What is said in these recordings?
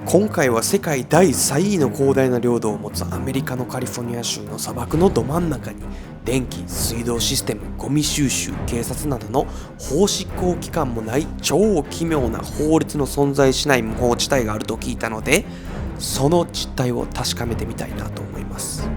今回は世界第3位の広大な領土を持つアメリカのカリフォルニア州の砂漠のど真ん中に電気、水道システム、ゴミ収集、警察などの法執行機関もない超奇妙な法律の存在しない無法地帯があると聞いたので、その実態を確かめてみたいなと思います。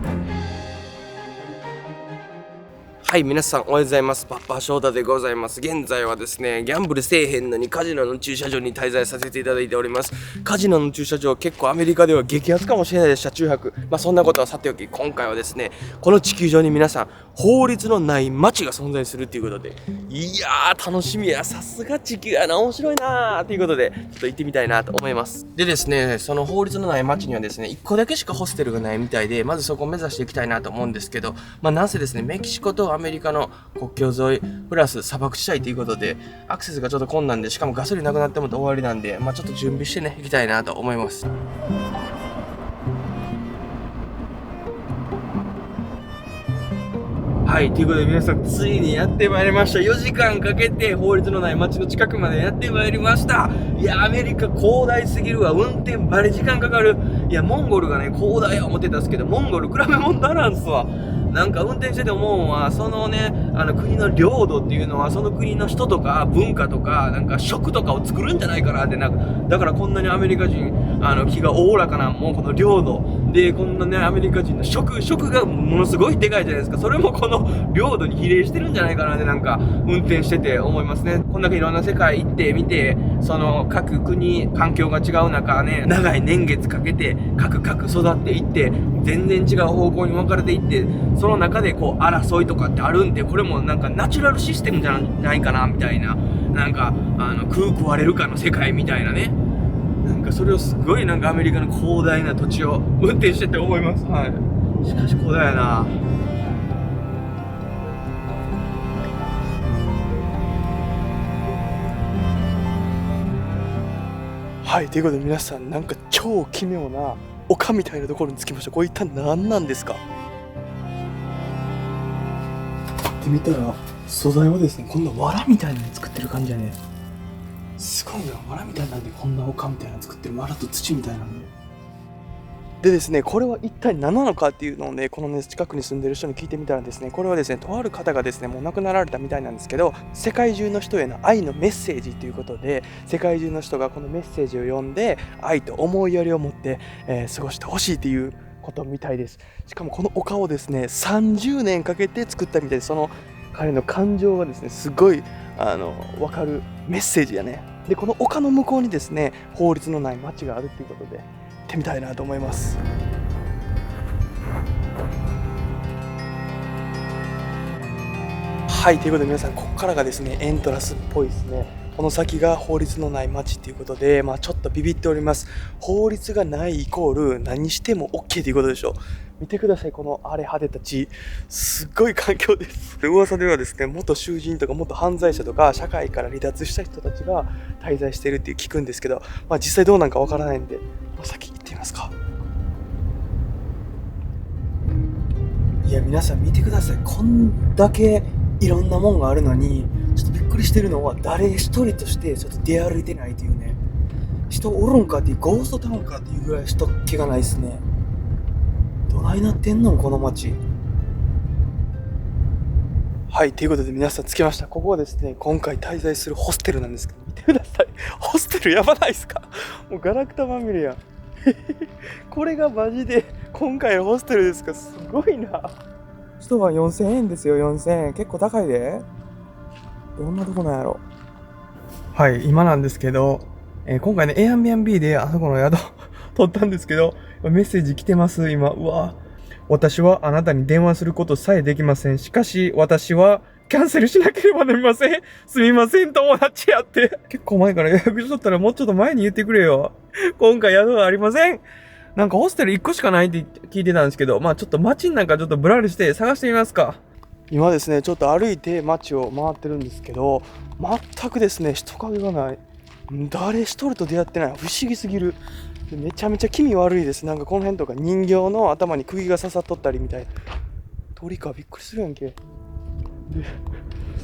はい、皆さんおはようございます。パッパー翔太でございます。現在はですね、ギャンブルせえへんのにカジノの駐車場に滞在させていただいております。カジノの駐車場は結構アメリカでは激アツかもしれないです。車中泊。そんなことはさておき、今回はですね、この地球上に皆さん、法律のない街が存在するということで、いやー、楽しみや。さすが地球やな、面白いなーということで、ちょっと行ってみたいなと思います。でですね、その法律のない街にはですね、1個だけしかホステルがないみたいで、まずそこを目指していきたいなと思うんですけど、なんせですね、メキシコとアメリカの国境沿いプラス砂漠地帯ということでアクセスがちょっと困難で、しかもガソリンなくなっても終わりなんで、ちょっと準備してね行きたいなと思います。はい、ということで皆さんついにやってまいりました。4時間かけて法律のない街の近くまでやってまいりました。いや、アメリカ広大すぎるわ。運転バリ時間かかる。いや、モンゴルがね広大や思ってたんですけど、モンゴル比べ物ならんすわ。なんか運転してて思うのは、そのね、国の領土っていうのはその国の人とか文化とかなんか食とかを作るんじゃないかなって、なんかだからこんなにアメリカ人気がおおらかなもうこの領土で、こんなねアメリカ人の食がものすごいでかいじゃないですか。それもこの領土に比例してるんじゃないかなって、なんか運転してて思いますね。こんだけいろんな世界行ってみて、その各国環境が違う中ね、長い年月かけて各育っていって、全然違う方向に分かれていって、その中でこう争いとかってあるんで、これもなんかナチュラルシステムじゃないかなみたいな、なんか食われるかの世界みたいなね、なんかそれをすごいなんかアメリカの広大な土地を運転してて思います。はい。しかし広大やな。はい、ということで皆さん、なんか超奇妙な丘みたいなところに着きました。これ一体何なんですか？ってみたら、素材はですね、こんな藁みたいなの作ってる感じやね。すごいな、藁みたいなんでこんな丘みたいなの作ってる。藁と土みたいなんで。でですね、これは一体何なのかっていうのをね、このね、近くに住んでる人に聞いてみたらですね、これはですね、とある方がですね、もう亡くなられたみたいなんですけど、世界中の人への愛のメッセージということで、世界中の人がこのメッセージを読んで、愛と思いやりを持って、過ごしてほしいということみたいです。しかもこの丘をですね、30年かけて作ったみたいで、その彼の感情がですね、すごい分かるメッセージやね。で、この丘の向こうにですね、法律のない街があるということで、行ってみたいなと思います。はい、ということで皆さん、ここからがですね、エントラスっぽいですね。この先が法律のない街ということで、ちょっとビビっております。法律がないイコール何しても OK ということでしょう。見てください、この荒れ果てた地。すっごい環境です。噂ではですね、元囚人とか元犯罪者とか社会から離脱した人たちが滞在しているって聞くんですけど、実際どうなんかわからないんで、先行ってみますか。いや、皆さん見てください。こんだけいろんなもんがあるのに、ちょっとびっくりしてるのは誰一人としてちょっと出歩いてないというね。人おるんかっていう、ゴーストタウンかっていうぐらい人気がないですね。どないなってんのこの街。はい、ということで皆さん着きました。ここはですね、今回滞在するホステルなんですけど、見てください。ホステルやばないですか？もうガラクタまみれやん。これがマジで今回のホステルですか？すごいな。一晩4000円ですよ。4000円結構高いで。どんなとこなんやろ。はい、今なんですけど、今回ね Airbnb であそこの宿取ったんですけど、メッセージ来てます今。うわ、私はあなたに電話することさえできません。しかし私はキャンセルしなければなりません。すみません、友達やって。結構前から予約しとったらもうちょっと前に言ってくれよ。今回宿がありません。なんかホステル1個しかないって聞いてたんですけど、ちょっと街なんかちょっとぶらりして探してみますか。今ですね、ちょっと歩いて街を回ってるんですけど、全くですね、人影がない。誰一人と出会ってない。不思議すぎる。めちゃめちゃ気味悪いです。なんかこの辺とか人形の頭に釘が刺さっとったりみたいな。鳥か、びっくりするやんけ。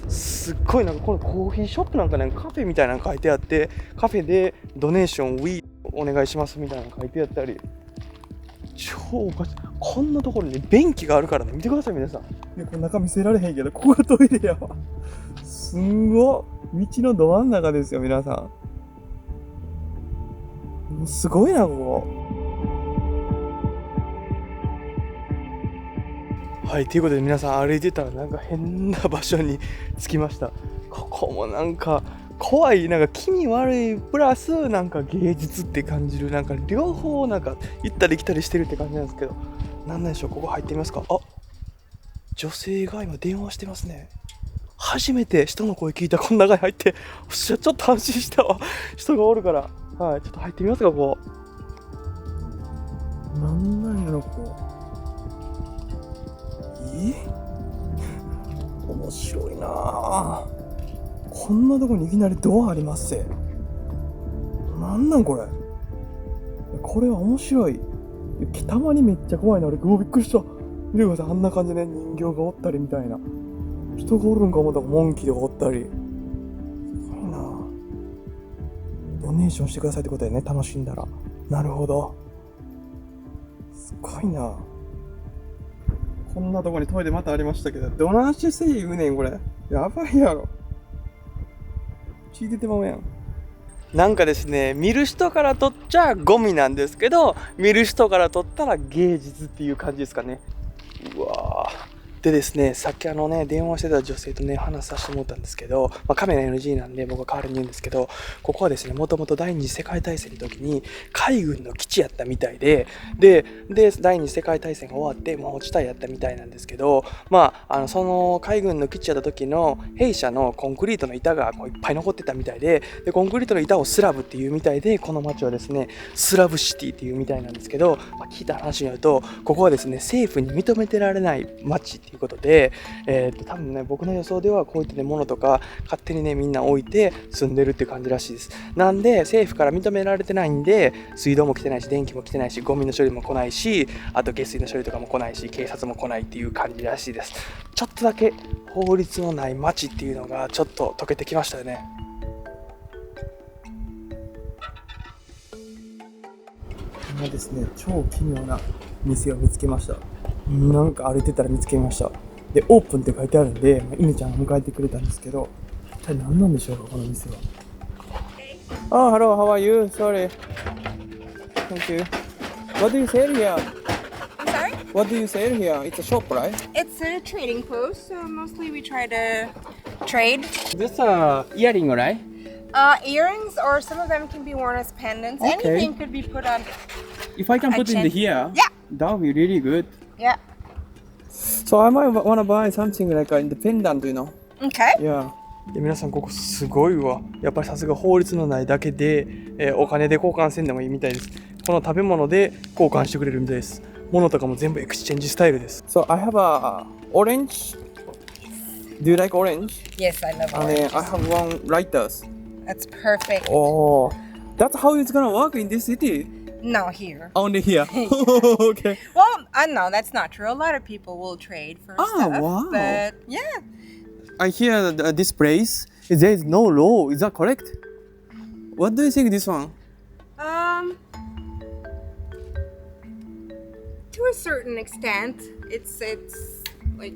すっごいなんかこのコーヒーショップなんかね、カフェみたいなの書いてあって、カフェでドネーションお願いしますみたいなの書いてあったり、超おかしい。こんなところに便器があるからね、見てください皆さん。いや、これ中見せられへんけど、ここがトイレやわ。すんごっ、道のど真ん中ですよ皆さん。もうすごいなここ。はい、ということで皆さん歩いてたらなんか変な場所に着きました。ここもなんか怖い、なんか気味悪いプラスなんか芸術って感じる、なんか両方なんか行ったり来たりしてるって感じなんですけど、なんなんでしょう。ここ入ってみますか。あ、女性が今電話してますね。初めて人の声聞いた。この中に入って、よっしゃ、ちょっと安心したわ。人がおるから。はい、ちょっと入ってみますか。ここなんなんやろここ。面白いなあ。こんなとこにいきなりドアありますぜ。なんなんこれ。これは面白い。たまにめっちゃ怖いな。俺びっくりした。見てください、あんな感じで人形がおったりみたいな。人がおるんか思ったらモンキーとかおったり。すごいな。ドネーションしてくださいってことだよね、楽しんだら。なるほど。すごいな。こんなとこにトイレまたありましたけど、どないしてせい言うねんこれ。やばいやろ。聞いててまうやん。なんかですね、見る人からとっちゃゴミなんですけど、見る人からとったら芸術っていう感じですかね。うわー。でですね、さっき電話してた女性とね、話させてもらったんですけど、カメラ NG なんで僕は代わりに言うんですけど、ここはですね、もともと第二次世界大戦の時に海軍の基地やったみたいで、第二次世界大戦が終わってもう地帯やったみたいなんですけど、その海軍の基地やった時の兵舎のコンクリートの板がこういっぱい残ってたみたいで、コンクリートの板をスラブっていうみたいで、この町はですね、スラブシティっていうみたいなんですけど、聞いた話によると、ここはですね、政府に認めてられない町っていうことで、多分ね、僕の予想ではこういった物とか勝手にね、みんな置いて住んでるって感じらしいです。なんで政府から認められてないんで、水道も来てないし、電気も来てないし、ゴミの処理も来ないし、あと下水の処理とかも来ないし、警察も来ないっていう感じらしいです。ちょっとだけ法律のない町っていうのがちょっと溶けてきましたよね。今ですね、超奇妙な店を見つけました。なんか歩いてたら見つけました。で、オープンって書いてあるんで、犬ちゃんが迎えてくれたんですけど、一体何なんでしょうか、この店は。Oh, hello, how are you? Sorry. Thank you. What do you sell here? I'm sorry? What do you sell here? It's a shop, right? It's a trading post, so mostly we try to trade. This earring, right? Earrings, or some of them can be worn as pendants. Okay. Anything could be put on. If I can put in here, Yeah. that would be really good. Yeah. So I might want to buy something like an independent, you know? Okay. Yeah. で皆さんここすごいわ。やっぱりさすが法律のないだけで、お金で交換せんでもいいみたいです。この食べ物で交換してくれるみたいです。物とかも全部エクスチェンジスタイルです。So I have a orange. Do you like orange? Yes, I love And oranges. I have one lighters. That's perfect. Oh, that's how it's gonna work in this city. No, here. Only here. Okay. Well, I know that's not true. A lot of people will trade for stuff. Wow. But yeah. I hear this place, there is no law. Is that correct? What do you think this one? To a certain extent, it's like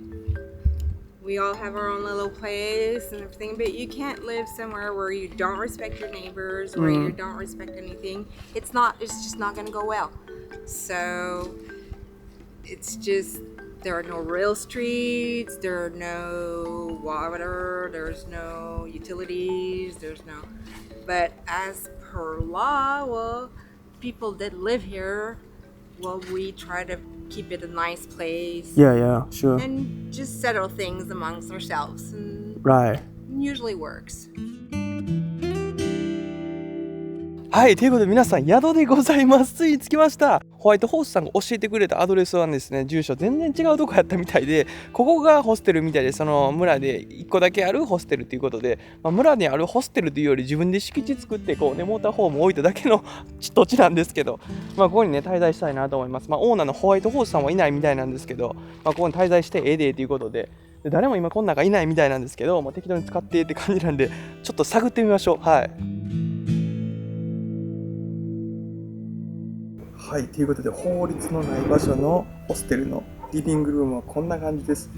we all have our own little place and everything, but you can't live somewhere where you don't respect your neighbors, where you don't respect anything. It's just not going to go well. So it's just, there are no real streets, there are no water, there's no utilities, but as per law, well, people that live here, well, we try to keep it a nice place. Yeah, sure. And just settle things amongst ourselves, and Right. usually works. はい、ということで皆さん宿でございます。ついに着きました。ホワイトホースさんが教えてくれたアドレスはですね、住所全然違うとこやったみたいで、ここがホステルみたいで、その村で1個だけあるホステルということで、村にあるホステルというより自分で敷地作ってこうね、モーターホーム置いただけの土地なんですけど、ここにね滞在したいなと思います。オーナーのホワイトホースさんはいないみたいなんですけど、ここに滞在してええでということで、誰も今こん中いないみたいなんですけど、適当に使ってって感じなんで、ちょっと探ってみましょう。はい。 はい、はい、ということで法律のない場所のホステルのリビングルームはこんな感じです。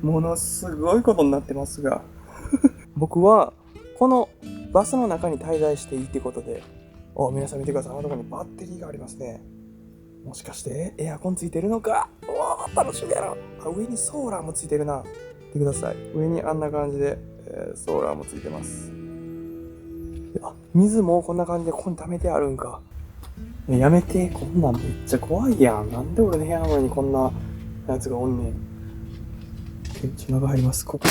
ものすごいことになってますが僕はこのバスの中に滞在していいってことで、皆さん見てください。あのところにバッテリーがありますね。もしかしてエアコンついてるのか。楽しみやろ。上にソーラーもついてるな。見てください。上にあんな感じで、ソーラーもついてます。水もこんな感じでここに溜めてあるんか。やめて、こんなんめっちゃ怖いやん。なんで俺の部屋の上にこんなやつがおんねん。血中が入ります。ここ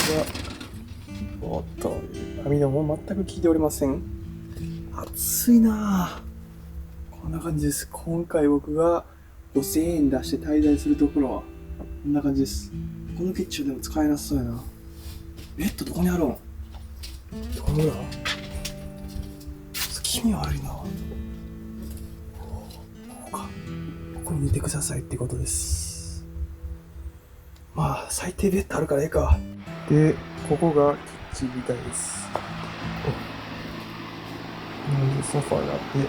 がおっと、網戸も全く効いておりません。暑いなぁ。こんな感じです。今回僕が5000円出して滞在するところはこんな感じです。このキッチンでも使えなさそうやな。ベッドどこにあるん？どこにある？気味悪いな。ここに寝てくださいってことです。まあ最低ベッドあるからええか。で、ここがキッチンみたいです。ソファーがあって、キッ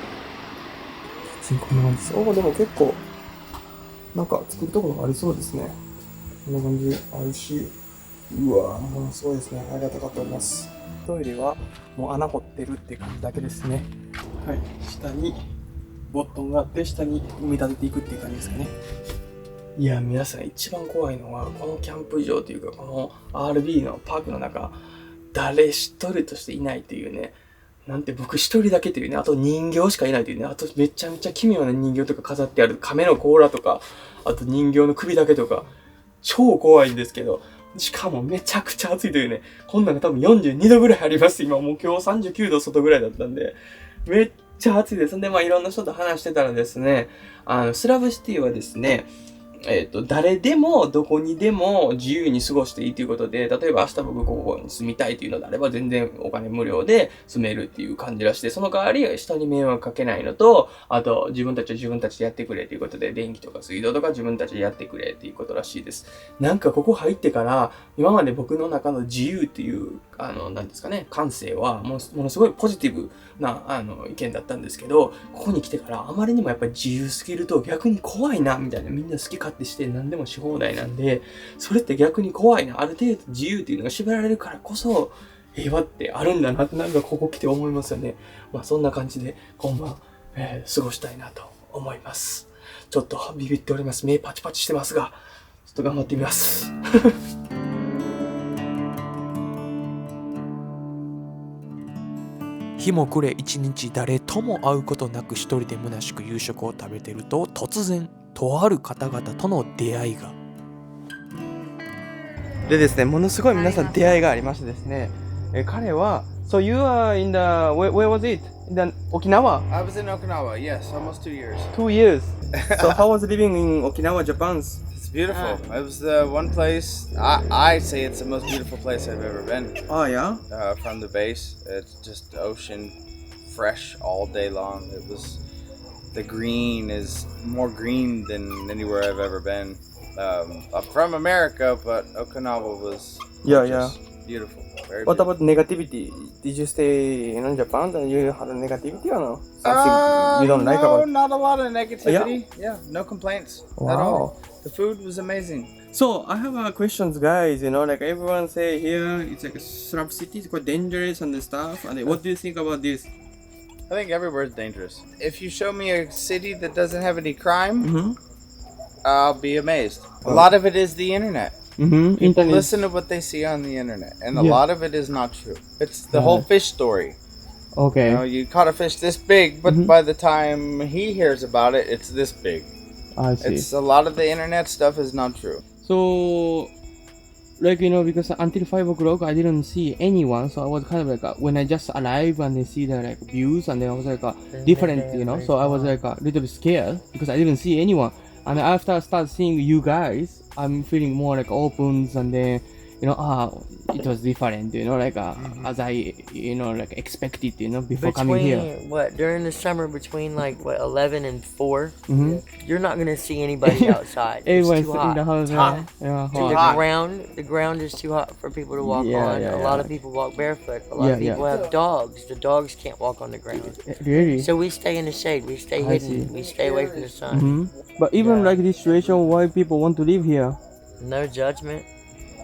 チンこんな感じです。でも結構なんか作るところがありそうですね。こんな感じあるし、うわぁ、すごいですね。ありがたかったです。トイレはもう穴掘ってるって感じだけですね。はい、下にボットンがあって、下に埋め立てていくっていう感じですかね。いや、皆さん一番怖いのは、このキャンプ場というか、この RV のパークの中、誰一人としていないというね。なんて僕一人だけというね、あと人形しかいないというね、あとめちゃめちゃ奇妙な人形とか飾ってある、亀の甲羅とか、あと人形の首だけとか、超怖いんですけど、しかもめちゃくちゃ暑いというね、こんなの多分42度ぐらいあります。今もう今日39度外ぐらいだったんで、めっちゃ暑いです。で、いろんな人と話してたらですね、スラブシティはですね、誰でもどこにでも自由に過ごしていいということで、例えば明日僕ここに住みたいというのであれば全然お金無料で住めるっていう感じらして、その代わり人に迷惑かけないのと、あと自分たちは自分たちでやってくれということで、電気とか水道とか自分たちでやってくれっていうことらしいです。なんかここ入ってから、今まで僕の中の自由っていう、なんですかね、感性はものすごいポジティブな、意見だったんですけど、ここに来てからあまりにもやっぱり自由すぎると逆に怖いな、みたいな。みんな好き勝手して何でもし放題なんで、それって逆に怖いな。ある程度自由っていうのが縛られるからこそ、平和ってあるんだなって、なんかここ来て思いますよね。そんな感じで今晩、過ごしたいなと思います。ちょっとビビっております。目パチパチしてますが、ちょっと頑張ってみます。日も暮れ一日誰とも会うことなく一人で虚しく夕食を食べてると、突然とある方々との出会いが。でですね、ものすごい皆さん出会いがありましてですね、彼は、So you are in the, where was it? In the Okinawa? I was in Okinawa, yes, almost 2 years. 2 years. So how was living in Okinawa, Japan? It's beautiful. It was the one place, I say it's the most beautiful place I've ever been. Oh yeah? From the base, it's just the ocean, fresh all day long. The green is more green than anywhere I've ever been. I'm from America, but Okinawa was gorgeous, beautiful. What about negativity? Did you stay in Japan and you had a negativity or no? Something you don't like no, about? not a lot of negativity. Yeah? Yeah, no complaints at Wow. all. The food was amazing. So I have a questions, guys. Like everyone say here, it's like a slum city. It's quite dangerous and stuff. And what do you think about this? I think everywhere is dangerous. If you show me a city that doesn't have any crime, I'll be amazed. A lot of it is the internet. People Internet. listen to what they see on the internet, and a Yeah. lot of it is not true. It's the whole fish story. Okay. You know, you caught a fish this big, but by the time he hears about it, it's this big. I see. It's a lot of the internet stuff is not true. So, like, because until 5 o'clock I didn't see anyone, so I was kind of like, when I just arrived and then see the like views, and then I was like different, so I was like a little bit scared because I didn't see anyone. And after I started seeing you guys, I'm feeling more like open, and then, it was different, as I, expected, before coming here. During the summer between 11 and 4, Mm-hmm. you're not gonna see anybody outside. It's Everyone's too in hot. the house. hot. Yeah, Too hot. hot. The ground is too hot for people to walk Yeah, on. yeah, A lot yeah. of people walk barefoot. A lot of Yeah, people have dogs. The dogs can't walk on the ground. Really? So we stay in the shade. We stay I hidden. see. We stay away from the sun. Mm-hmm. But even Yeah. like this situation, why people want to live here? No judgment.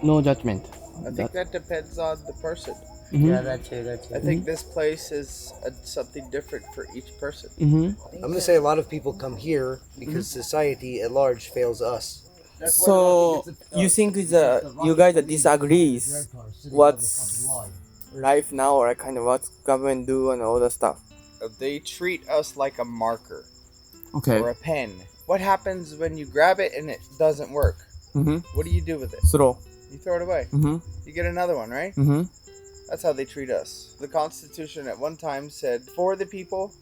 No judgment. I think that depends on the person. Mm-hmm. Yeah, that too. That too. I think this place is something different for each person. Mm-hmm. I'm gonna say a lot of people come here because society at large fails us. So you think you guys disagrees what's life now, or kind of what government do and all that stuff? They treat us like a marker Okay. or a pen. What happens when you grab it and it doesn't work? Mm-hmm. What do you do with it? Throw. You throw it away. Mm-hmm. You get another one, right? Mm-hmm. That's how they treat us. The Constitution at one time said, for the people,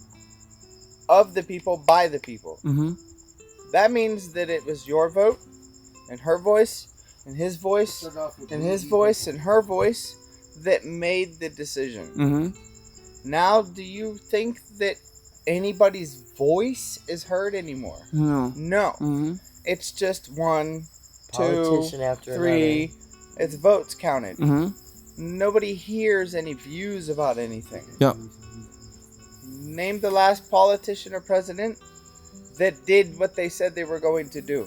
of the people, by the people. Mm-hmm. That means that it was your vote, and her voice, and his voice, and his voice, and her voice that made the decision. Mm-hmm. Now, do you think that anybody's voice is heard anymore? No. No. Mm-hmm. It's just 1, 2, Politician after 3. It's votes counted. Mm-hmm. Nobody hears any views about anything. Yeah. Name the last politician or president that did what they said they were going to do.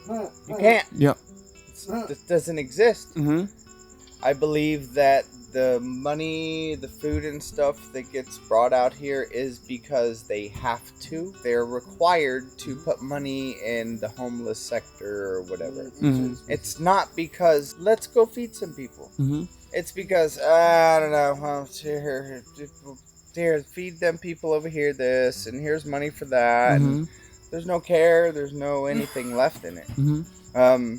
You can't. Yeah. This doesn't exist. Mm-hmm. I believe that the money, the food and stuff that gets brought out here is because they have to. They're required to put money in the homeless sector or whatever. Mm-hmm. It's not because, let's go feed some people. Mm-hmm. It's because, I don't know, well, here, feed them people over here this, and here's money for that. Mm-hmm. And there's no care, there's no anything left in it. Mm-hmm.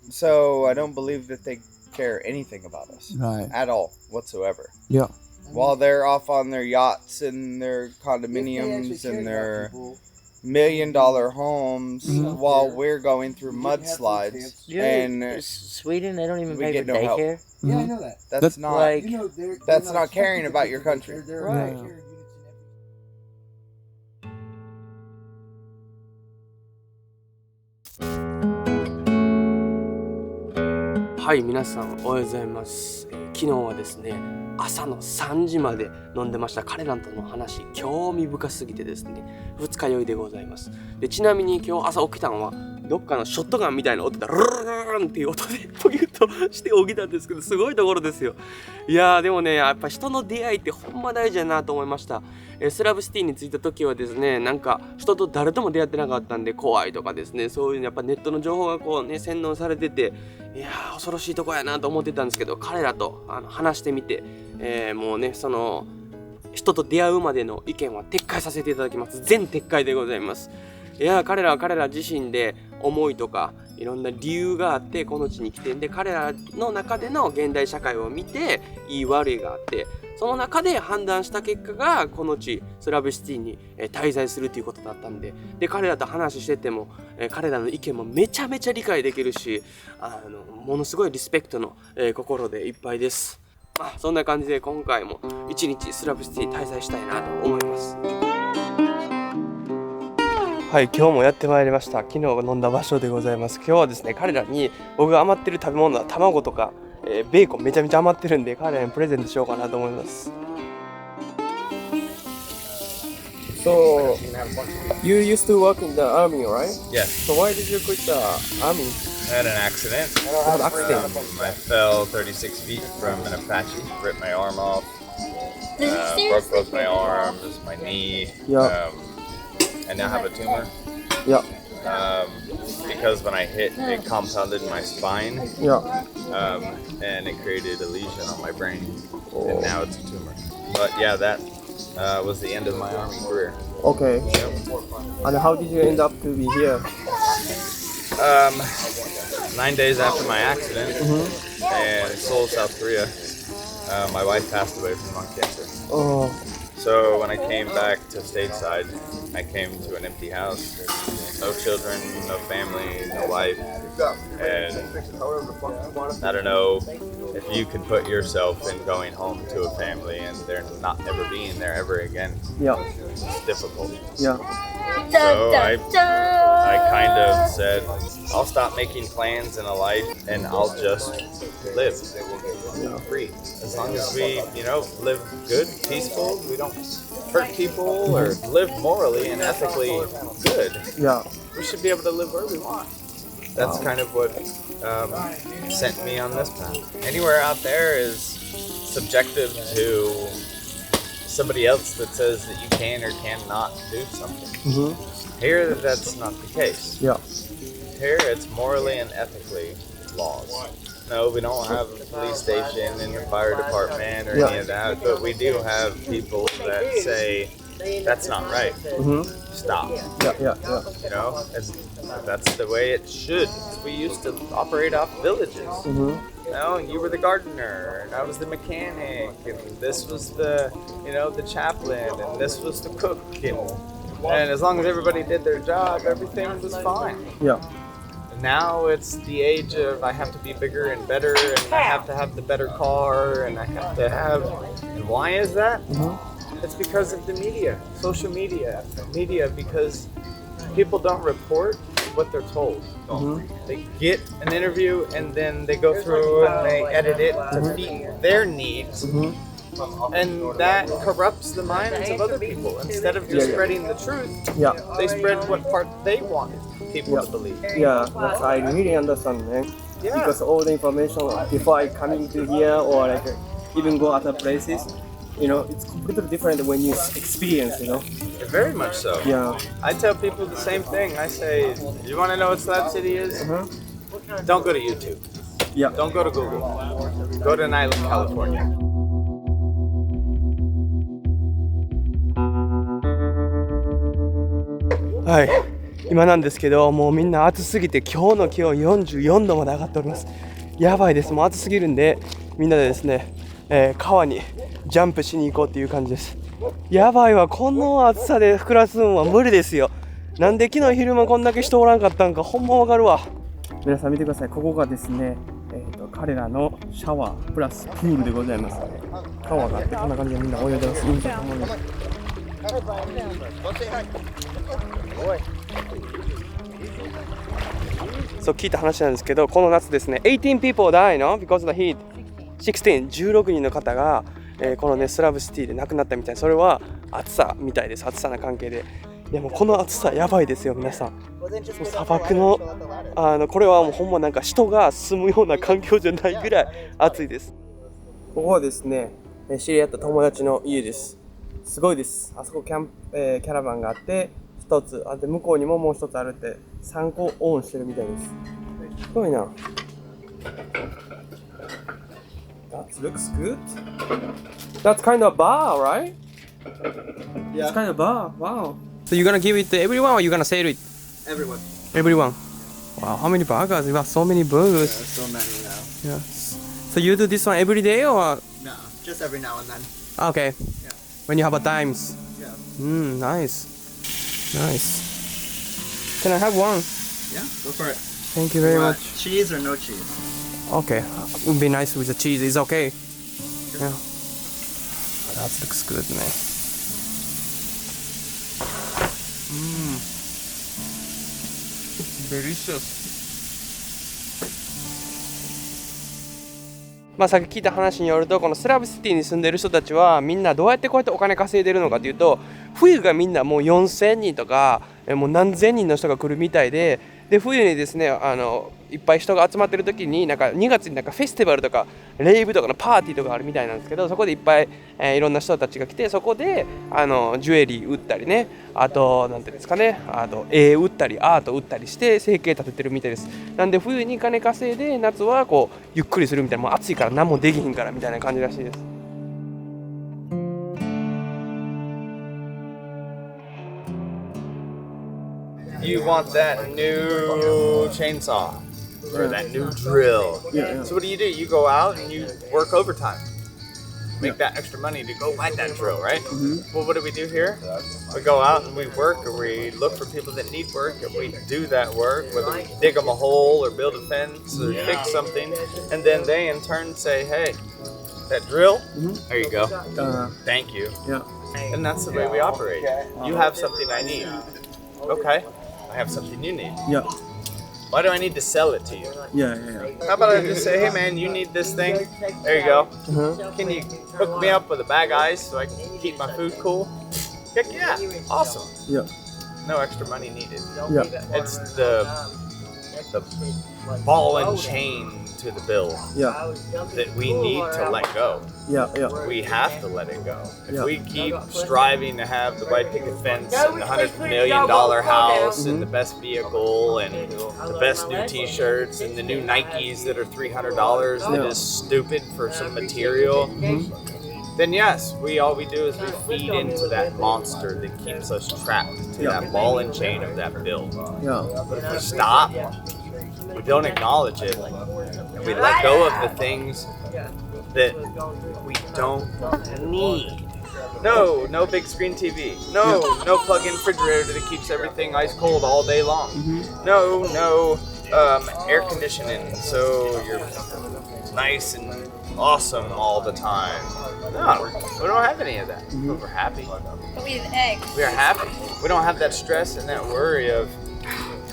So I don't believe that they care anything about us Right. at all whatsoever. Yeah. While they're off on their yachts and their condominiums and their $1 million homes, Mhm. while we're going through mudslides, and Sweden, they don't even we pay get for no help. daycare. Yeah, I Mhm. know that. that's not Like, that's not caring about your country. Right.はい、皆さんおはようございます。昨日はですね、朝の3時まで飲んでました。彼らとの話、興味深すぎてですね、二日酔いでございます。で、ちなみに今日朝起きたのは、どっかのショットガンみたいな音で、ルルルルンっていう音でポキッとして起きたんですけど、すごいところですよ。いやー、でもね、やっぱ人の出会いってほんま大事だなと思いました。スラブシティに着いた時はですね、なんか人と誰とも出会ってなかったんで怖いとかですね、そういうやっぱネットの情報がこうね洗脳されてて、いやー恐ろしいとこやなと思ってたんですけど、彼らと話してみて、もうねその人と出会うまでの意見は撤回させていただきます。全撤回でございます。いやー彼らは彼ら自身で思いとかいろんな理由があってこの地に来てんで、彼らの中での現代社会を見ていい悪いがあって、その中で判断した結果がこの地スラブシティに滞在するということだったんで、彼らと話してても彼らの意見もめちゃめちゃ理解できるし、ものすごいリスペクトの心でいっぱいです。そんな感じで今回も一日スラブシティに滞在したいなと思います。はい、今日もやってまいりました。昨日飲んだ場所でございます。今日はですね、彼らに僕が余ってる食べ物は卵とか、ベーコンめちゃめちゃ余ってるんで、彼らにプレゼントしようかなと思います。So, you used to work in the army, right? Yes. So why did you quit the army? I had an accident. What accident? I fell 36 feet from an Apache, ripped my arm off, broke both my arms, my knee. Yeah. I now have a tumor. Yeah. Because when I hit, it compounded my spine, Yeah. and it created a lesion on my brain, and now it's a tumor. But yeah, that was the end of my army career. Okay. And how did you end up to be here? 9 days after my accident, in Seoul, South Korea, my wife passed away from lung cancer. Oh. So when I came back to stateside, I came to an empty house. No children, no family, no wife. And I don't know if you can put yourself in going home to a family and they're not ever being there ever again. Yeah. It's difficult. Yeah. So I kind of said, I'll stop making plans in a life and I'll just live free. As long as we, live good, peaceful, we don't hurt people or live morally and ethically good. Yeah. We should be able to live where we want. That's kind of what sent me on this path. Anywhere out there is subjective to somebody else that says that you can or cannot do something. Mm-hmm. Here, that's not the case. Yeah. Here, it's morally and ethically laws. No, we don't have a police station and a fire department or any of that, but we do have people that say, that's not right. Mm-hmm. Stop. Yeah. And that's the way it should. We used to operate off villages. Mm-hmm. You were the gardener, and I was the mechanic, and this was the chaplain, and this was the cook, and as long as everybody did their job, everything was fine. Yeah. Now it's the age of I have to be bigger and better, and I have to have the better car, and I have to have. And why is that? Mm-hmm. It's because of the media, social media, because people don't report what they're told. Mm-hmm. They get an interview and then they go through and they edit it to feed their needs. Mm-hmm. And that corrupts the minds of other people. Instead of just spreading the truth, Yeah. they spread what part they wanted people to believe. Yeah, that's, I really understand, man. Yeah. Because all the information before I coming to here or like even go other places, it's completely different when you experience, Very much so. Yeah. I tell people the same thing. I say, you want to know what Slab City is? Don't go to YouTube. Yeah. Don't go to Google. Go to Nyland, California.はい、今なんですけど、もうみんな暑すぎて今日の気温44度まで上がっております。やばいです。もう暑すぎるんでみんなでですね、川にジャンプしに行こうっていう感じです。やばいわ、この暑さで暮らすんは無理ですよ。なんで昨日昼間こんだけ人おらんかったんかほんまわかるわ。皆さん見てください。ここがですね、彼らのシャワープラスプールでございます。川があってこんな感じでみんな泳いでます。海とともに。そう聞いた話なんですけど、この夏ですね、18 people die, no? Because of the heat. 16人の方が、このねスラブシティで亡くなったみたい。それは暑さみたいです。暑さな関係で。でもこの暑さやばいですよ皆さん。もう砂漠のこれはもうほんまなんか人が住むような環境じゃないぐらい暑いです。ここはですね、知り合った友達の家です。すごいです。あそこキャラバンがあって一つ、で向こうにももう一つあるって3個オンしてるみたいです。すごいな。That looks good. That's kind of a bar, right? Yeah. It's kind of a bar. Wow. So you're gonna give it to everyone or you're gonna sell it? Everyone. Everyone. Wow, how many burgers? You have so many burgers. So many now. Yeah. So you do this one every day or? No, just every now and then. Okay. Yeah. When you have a times. Yeah. Nice. Nice. Can I have one? Yeah, go for it. Thank you very Want much. cheese or no cheese? Okay. It would be nice with the cheese. It's okay. Yeah. That looks good, man. Delicious. まあさっき聞いた話によると、このスラブシティに住んでる人たちはみんなどうやってこうやってお金稼いでるのかというと、冬がみんなもう4000人とかもう何千人の人が来るみたいで、冬にですねいっぱい人が集まってる時になんか2月になんかフェスティバルとかレイブとかのパーティーとかあるみたいなんですけど、そこでいっぱい、いろんな人たちが来て、そこでジュエリー売ったりね、あとなんていうんですかね、あと絵売ったりアート売ったりして生計立ててるみたいです。なんで冬に金稼いで夏はこうゆっくりするみたいな、もう暑いから何もできひんからみたいな感じらしいです。You want that new chainsaw or that new drill. Yeah. So what do? You go out and you work overtime. make that extra money to go buy that drill, right? Well, what do we do here? We go out and we work, or we look for people that need work, and we do that work, whether we dig them a hole or build a fence or fix something, and then they in turn say, hey, that drill, there you go, thank you. Yeah. And that's the way we operate. You have something I need. Okay, I have something you need. Yeah. Why do I need to sell it to you? Yeah. How about I just say, hey man, you need this thing? There you go. Can you hook me up with a bag of ice so I can keep my food cool? Heck yeah, awesome. Yeah. No extra money needed. Yeah. It's the ball and chain to the bill Yeah. that we need to let go. Yeah. We have to let it go. If Yeah. we keep striving to have the white picket fence and the $100 million house and the best vehicle and the best new t-shirts and the new Nikes that are $300 that is stupid for some material, then yes, all we do is we feed into that monster that keeps us trapped to that ball and chain of that bill. Yeah. But if we stop, we don't acknowledge it, and we let go of the things that we don't need. No big screen TV. No plug-in refrigerator that keeps everything ice cold all day long. No air conditioning so you're nice and awesome all the time. No, we don't have any of that. But we're happy. But we have eggs. We are happy. We don't have that stress and that worry of,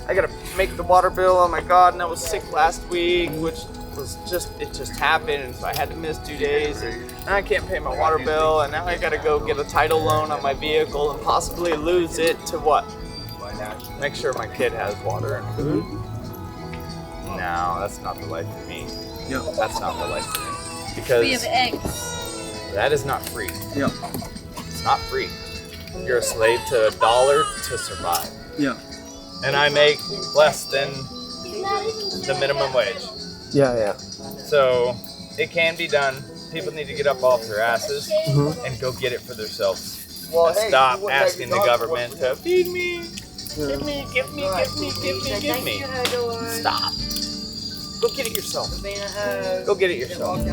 I gotta make the water bill, oh my god, and I was sick last week, which was it just happened, and so I had to miss 2 days, and now I can't pay my water bill, and now I gotta go get a title loan on my vehicle and possibly lose it to what? Make sure my kid has water and food? No, that's not the life for me. Yeah. That's not the life for me. Because We have eggs. that is not free. Yeah. It's not free. You're a slave to $1 to survive. Yeah. And I make less than the minimum wage. Yeah. So it can be done. People need to get up off their asses and go get it for themselves. And stop asking the government to feed me, give me. Stop. Go get it yourself. Go get it yourself.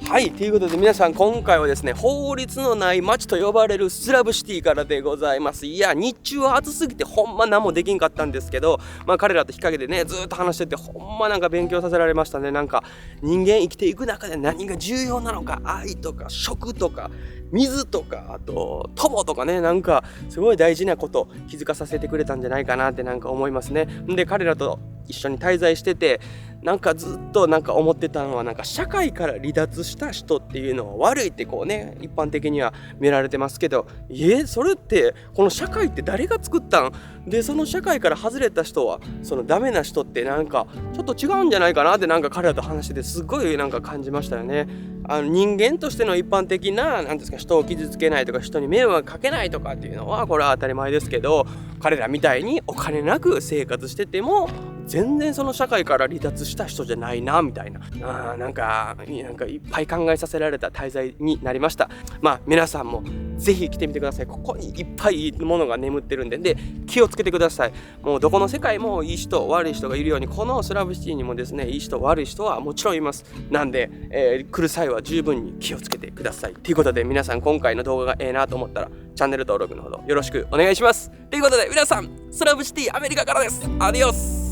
はい、ということで皆さん今回はですね、法律のない街と呼ばれるスラブシティからでございます。いや、日中は暑すぎてほんま何もできんかったんですけど、彼らと日陰でね、ずっと話しててほんまなんか勉強させられましたね。なんか人間生きていく中で何が重要なのか、愛とか食とか水とか、あと友とかね、なんかすごい大事なこと気づかさせてくれたんじゃないかなってなんか思いますね。で、彼らと一緒に滞在してて、なんかずっとなんか思ってたのは、なんか社会から離脱した人っていうのは悪いってこうね、一般的には見られてますけど、それってこの社会って誰が作ったんで、その社会から外れた人はそのダメな人ってなんかちょっと違うんじゃないかなってなんか彼らと話しててすごいなんか感じましたよね。人間としての一般的な、なんですか、人を傷つけないとか人に迷惑かけないとかっていうのはこれは当たり前ですけど、彼らみたいにお金なく生活してても全然その社会から離脱した人じゃないなみたいな、なんかいっぱい考えさせられた滞在になりました。皆さんもぜひ来てみてください。ここにいっぱいいいものが眠ってるんで、気をつけてください。もうどこの世界もいい人悪い人がいるように、このスラブシティにもですね、いい人悪い人はもちろんいます。なんで、来る際は十分に気をつけてください。ということで皆さん、今回の動画がなと思ったらチャンネル登録のほどよろしくお願いします。ということで皆さん、スラブシティアメリカからです。アディオス。